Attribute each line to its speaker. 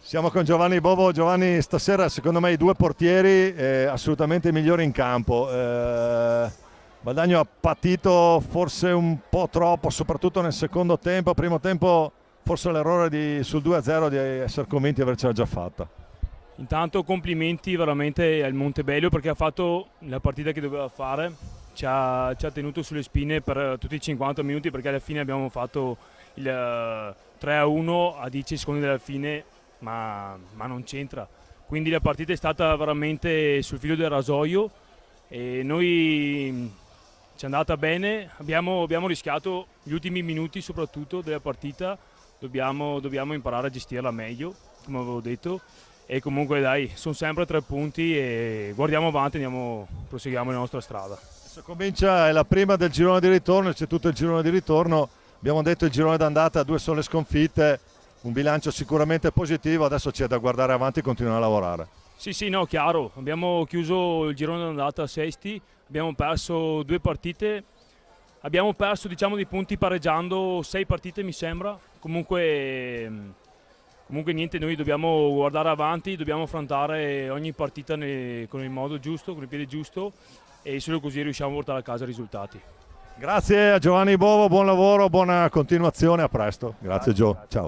Speaker 1: Siamo con Giovanni Bovo. Giovanni, stasera secondo me i due portieri assolutamente migliori in campo. Badagno ha patito forse un po' troppo, soprattutto nel secondo tempo. Primo tempo forse l'errore sul 2-0 di essere convinti di avercela già fatta.
Speaker 2: Intanto complimenti veramente al Montebello perché ha fatto la partita che doveva fare, ci ha tenuto sulle spine per tutti i 50 minuti perché alla fine abbiamo fatto il 3-1 a 10 secondi dalla fine, ma non c'entra. Quindi la partita è stata veramente sul filo del rasoio e noi ci è andata bene, abbiamo rischiato gli ultimi minuti soprattutto della partita, dobbiamo imparare a gestirla meglio, come avevo detto. E comunque dai, sono sempre 3 punti e guardiamo avanti, proseguiamo la nostra strada.
Speaker 1: Adesso comincia, è la prima del girone di ritorno, c'è tutto il girone di ritorno. Abbiamo detto il girone d'andata, 2 sole sconfitte, un bilancio sicuramente positivo, adesso c'è da guardare avanti e continuare a lavorare.
Speaker 2: Sì, no, chiaro, abbiamo chiuso il girone d'andata a sesti, abbiamo perso 2 partite, abbiamo perso diciamo dei punti pareggiando 6 partite mi sembra, comunque niente, noi dobbiamo guardare avanti, dobbiamo affrontare ogni partita con il modo giusto, con il piede giusto e solo così riusciamo a portare a casa i risultati.
Speaker 1: Grazie a Giovanni Bovo, buon lavoro, buona continuazione, a presto. Grazie Gio, ciao.